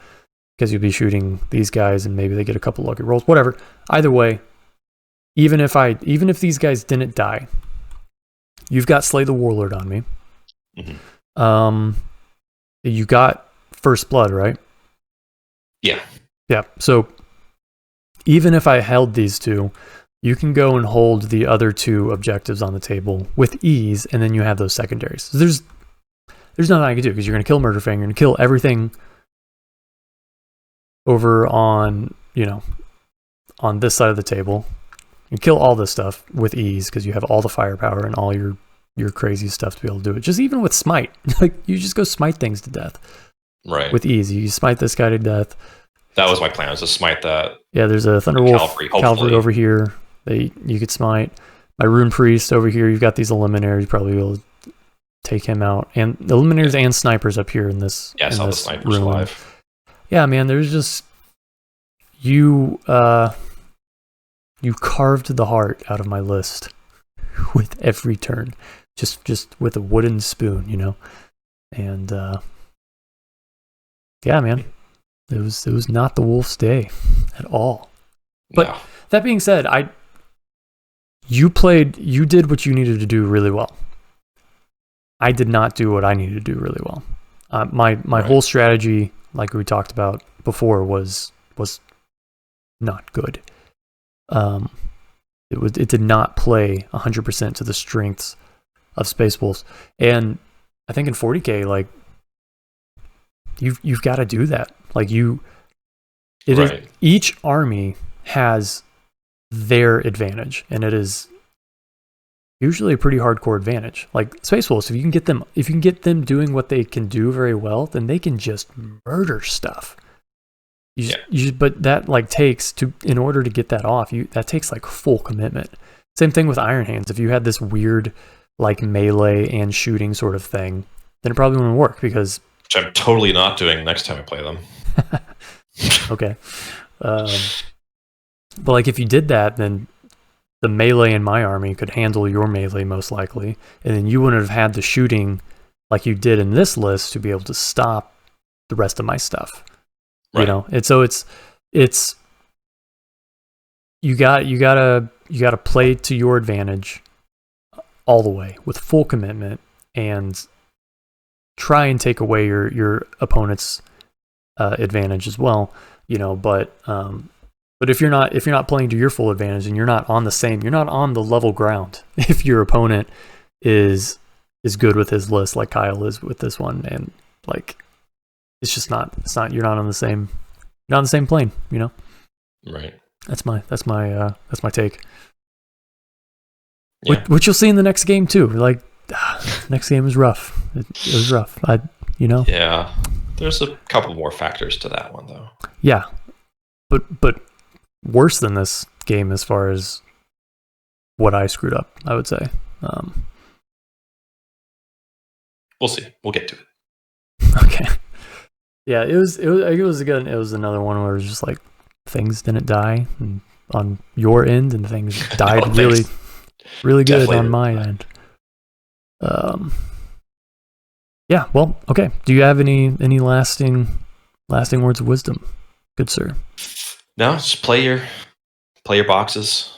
because you'll be shooting these guys and maybe they get a couple lucky rolls. Whatever. Either way, even if these guys didn't die, you've got Slay the Warlord on me. Mm-hmm. You got First Blood, right? Yeah. Yeah. So even if I held these two, you can go and hold the other 2 objectives on the table with ease, and then you have those secondaries. So there's nothing I can do, because you're going to kill Murderfang, you're going to kill everything over on this side of the table. You kill all this stuff with ease, because you have all the firepower and all your your crazy stuff to be able to do it. Just even with smite, like you just go smite things to death, right? With ease. You smite this guy to death. That was my plan, was to smite that. Yeah, there's a Thunderwolf cavalry over here that you could smite. My Rune Priest over here, you've got these Eliminaries, you probably will take him out. And the Eliminaries and Snipers up here in this. Yeah, I saw the Snipers alive. Yeah, man, there's just you carved the heart out of my list with every turn. Just with a wooden spoon, you know? And yeah, man. It was not the Wolf's day at all. But No. that being said, you did what you needed to do really well. I did not do what I needed to do really well. My whole strategy, like we talked about before, was not good. It did not play 100% to the strengths of Space Wolves, and I think in 40K, like you've got to do that. Like is each army has their advantage, and it is usually a pretty hardcore advantage. Like Space Wolves, if you can get them doing what they can do very well, then they can just murder stuff. But that like takes in order to get that off, that takes like full commitment. Same thing with Iron Hands. If you had this weird like melee and shooting sort of thing, then it probably wouldn't work because. Which I'm totally not doing next time I play them. Okay. But like if you did that, then the melee in my army could handle your melee most likely, and then you wouldn't have had the shooting like you did in this list to be able to stop the rest of my stuff. Right. You know, and so it's you gotta play to your advantage all the way with full commitment and try and take away your opponent's advantage as well. You know, but if you're not playing to your full advantage and you're not on the level ground if your opponent is good with his list like Kyle is with this one, and like it's not you're not on the same plane, you know. Right. That's my take. Yeah. Which you'll see in the next game too. Like next game is rough. It was rough. Yeah. There's a couple more factors to that one though. Yeah. But worse than this game as far as what I screwed up, I would say. We'll see. We'll get to it. Okay. Yeah, it was another one where it was just like things didn't die on your end and things died really good on my end. Yeah, well, okay. Do you have any lasting words of wisdom, good sir? No, just play your boxes.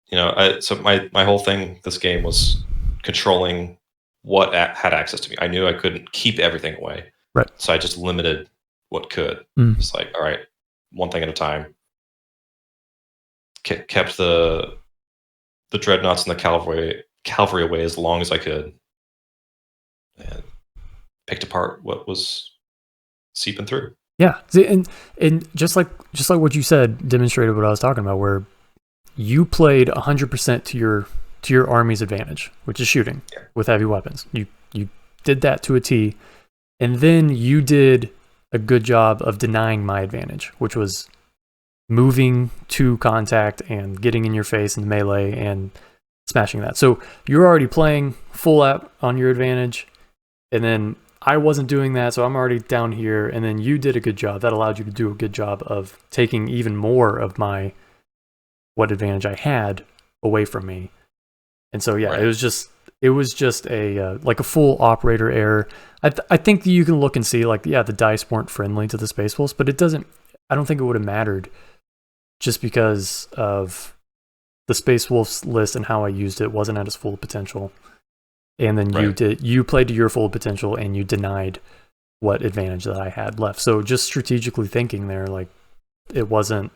You know, so my whole thing this game was controlling what had access to me. I knew I couldn't keep everything away. Right. So I just limited what could. It's like, all right, one thing at a time. Kept the dreadnoughts and the cavalry away as long as I could. And picked apart what was seeping through. Yeah. See, and just like what you said demonstrated what I was talking about, where you played 100% to your army's advantage, which is shooting with heavy weapons. You did that to a T, and then you did a good job of denying my advantage, which was moving to contact and getting in your face in the melee and smashing that. So you're already playing full out on your advantage, and then I wasn't doing that, so I'm already down here, and then you did a good job. That allowed you to do a good job of taking even more of what advantage I had away from me. And so yeah, right. it was just a like a full operator error. I think that you can look and see like, yeah, the dice weren't friendly to the Space Wolves, but I don't think it would have mattered just because of the Space Wolves list and how I used it wasn't at its full potential. And then you played to your full potential and you denied what advantage that I had left. So just strategically thinking there, like it wasn't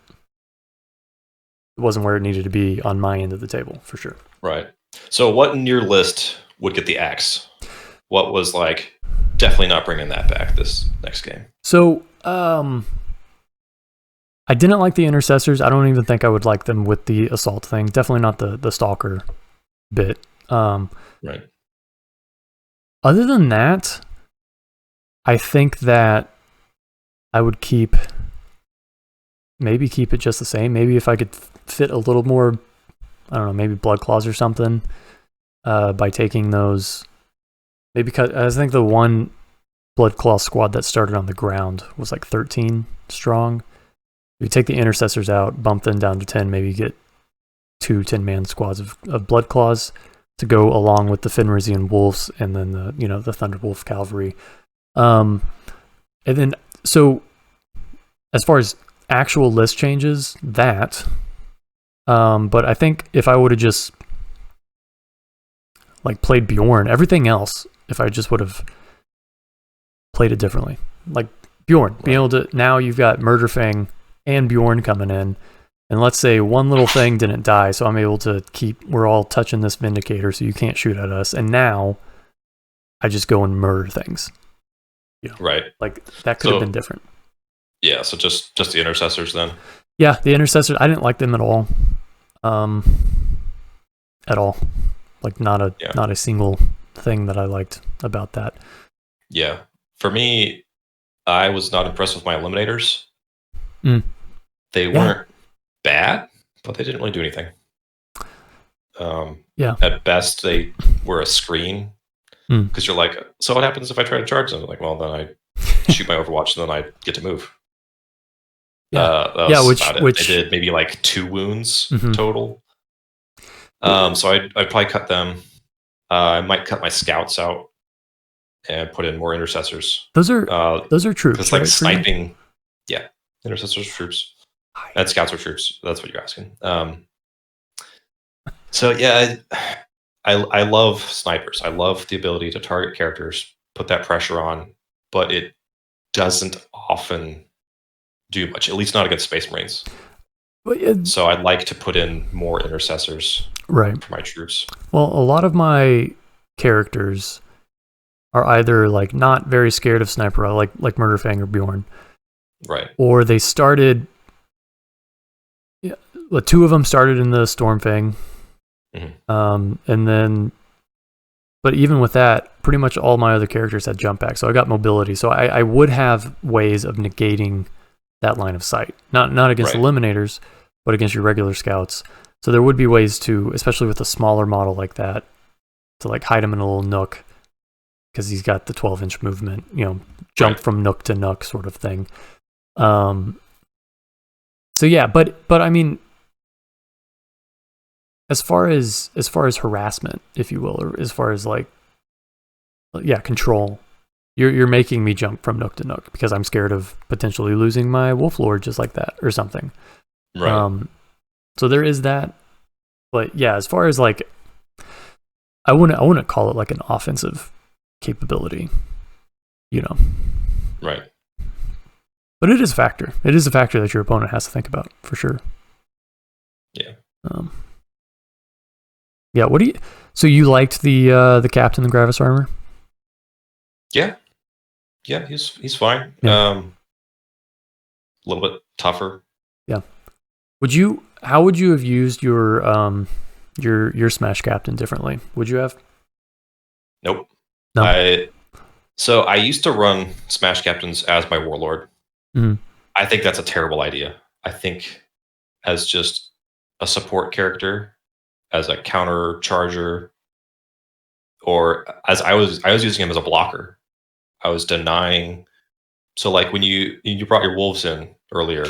where it needed to be on my end of the table for sure. Right. So what in your list would get the axe? What was like definitely not bringing that back this next game? So I didn't like the intercessors. I don't even think I would like them with the assault thing. Definitely not the stalker bit. Right. Other than that, I think that I would keep it just the same. Maybe if I could fit a little more, I don't know, maybe blood claws or something, by taking those. Maybe I think the one blood claw squad that started on the ground was like 13 strong. If you take the intercessors out, bump them down to 10, maybe get 2 10-man squads of blood claws to go along with the Fenrisian wolves and then the Thunderwolf cavalry. And then, so as far as actual list changes, but I think if I would have just like played Bjorn, everything else, if I just would have played it differently, like Bjorn, being able to, now you've got Murderfang and Bjorn coming in, and let's say one little thing didn't die, so I'm able to we're all touching this Vindicator, so you can't shoot at us, and now I just go and murder things. Right. Like, that could have been different. Yeah, so just the intercessors then? Yeah, the intercessors, I didn't like them at all. At all. Like, not a single thing that I liked about that. Yeah. For me, I was not impressed with my eliminators. They weren't bad, but they didn't really do anything. At best, they were a screen. Because you're like, so what happens if I try to charge them? Like, well, then I shoot my Overwatch, and then I get to move. Which I did maybe like 2 wounds total. So I'd probably cut them. I might cut my scouts out and put in more intercessors. Those are troops. It's like sniping. Yeah, intercessors are troops. And scouts are troops. That's what you're asking. So yeah, I love snipers. I love the ability to target characters, put that pressure on, but it doesn't often do much, at least not against Space Marines. So I'd like to put in more intercessors for my troops. Well, a lot of my characters are either like not very scared of sniper, like Murderfang or Bjorn. Right. Or they started, the 2 of them started in the Stormfang. And then, but even with that, pretty much all my other characters had jump back, so I got mobility. So I would have ways of negating that line of sight, not against eliminators, but against your regular scouts. So there would be ways to, especially with a smaller model like that, to like hide him in a little nook because he's got the 12-inch movement, jump from nook to nook sort of thing. So yeah, but I mean, as far as harassment, if you will, or as far as like, control, you're making me jump from nook to nook because I'm scared of potentially losing my Wolf Lord just like that or something. Right. So there is that, but yeah, as far as like, I wouldn't call it like an offensive capability, Right. But it is a factor. It is a factor that your opponent has to think about for sure. Yeah. Yeah. So you liked the Captain, the Gravis armor? Yeah. Yeah, he's fine. Yeah. A little bit tougher. Yeah. How would you have used your Smash Captain differently? Would you have? Nope. No. I used to run Smash Captains as my Warlord. I think that's a terrible idea. I think as just a support character, as a counter charger, or as I was using him as a blocker. I was denying. So like when you brought your wolves in earlier,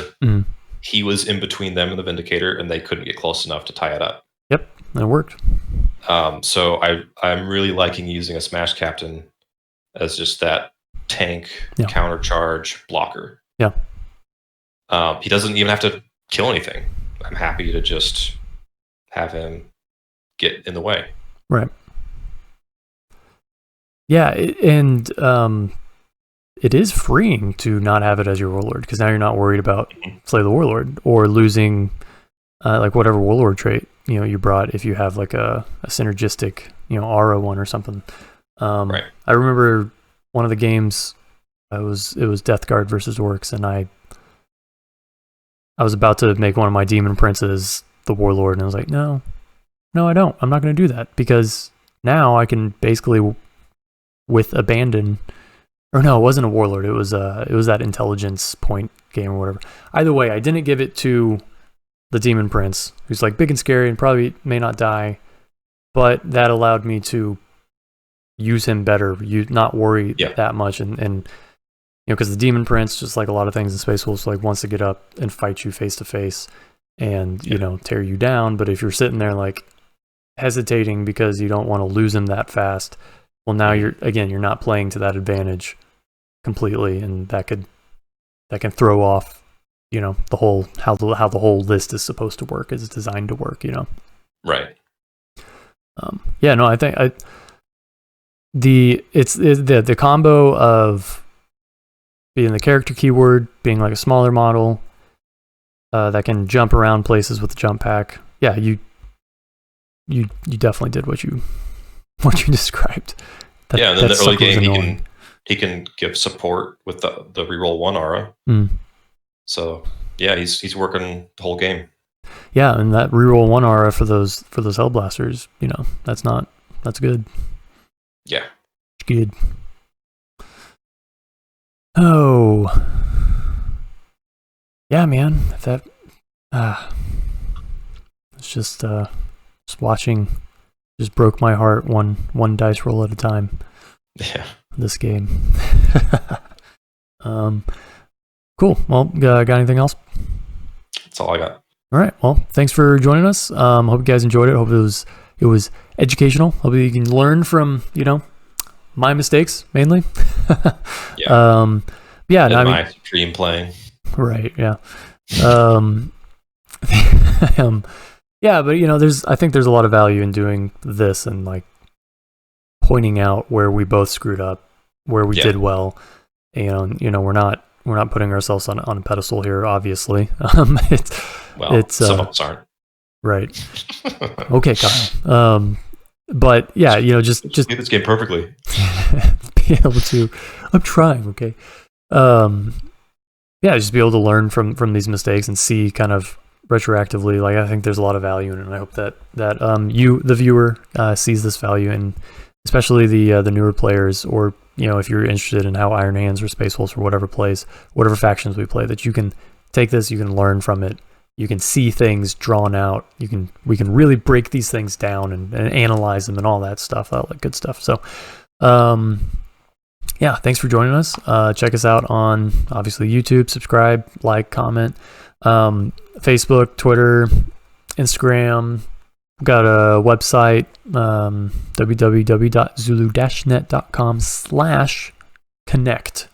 he was in between them and the Vindicator, and they couldn't get close enough to tie it up. Yep, that worked. So I'm really liking using a Smash Captain as just that tank counter charge blocker. Yeah. He doesn't even have to kill anything. I'm happy to just have him get in the way. Right. Yeah, and it is freeing to not have it as your Warlord, because now you're not worried about Slay the Warlord or losing like whatever Warlord trait you brought if you have like a synergistic Aura one or something. Right. I remember one of the games, it was Death Guard versus Orcs, and I was about to make one of my Demon Princes the Warlord, and I was like, no, I don't. I'm not going to do that, because now I can basically, with abandon, or no, it wasn't a warlord. It was that intelligence point game or whatever. Either way, I didn't give it to the demon prince, who's like big and scary and probably may not die, but that allowed me to use him better. You not worry that much, and you know, because the demon prince, just like a lot of things in Space Wolves, like wants to get up and fight you face to face and you know, tear you down. But if you're sitting there like hesitating because you don't want to lose him that fast, well, now you're not playing to that advantage completely, and that can throw off, you know, the whole how the whole list is supposed to work, is designed to work, you know. Right. Yeah, no, I think the combo of being the character keyword, being like a smaller model that can jump around places with the jump pack. Yeah, you definitely did what you described. Yeah, and then the early game he can give support with the reroll 1 aura. So yeah, he's working the whole game. Yeah, and that reroll 1 aura for those Hellblasters, you know, that's good. Yeah. Good. Oh. Yeah, man. That it's just watching just broke my heart one dice roll at a time. Yeah. This game. Cool. Well, got anything else? That's all I got. All right. Well, thanks for joining us. Hope you guys enjoyed it. Hope it was educational. Hope you can learn from, you know, my mistakes mainly. Yeah. Yeah. And my stream playing. Right. Yeah. Yeah, but you know, I think there's a lot of value in doing this and like pointing out where we both screwed up, where we did well. And you know, we're not putting ourselves on a pedestal here, obviously. It's some of us aren't. Right. Okay, Kyle. But yeah, you know, just play this game perfectly. Be able to. I'm trying. Okay. Yeah, just be able to learn from these mistakes and see kind of retroactively. Like, I think there's a lot of value in it, and I hope that you, the viewer, sees this value, and especially the newer players, or you know, if you're interested in how Iron Hands or Space Wolves or whatever factions we play, that you can take this, you can learn from it, you can see things drawn out, we can really break these things down and analyze them and all that stuff, all that good stuff. So, yeah, thanks for joining us. Check us out on obviously YouTube, subscribe, like, comment, Facebook, Twitter, Instagram. We've got a website, www.zulu-net.com/connect.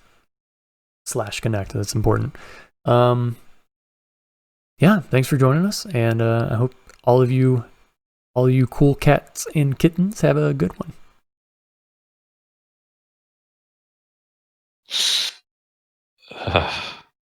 That's important. Yeah, thanks for joining us, and I hope all of you cool cats and kittens have a good one.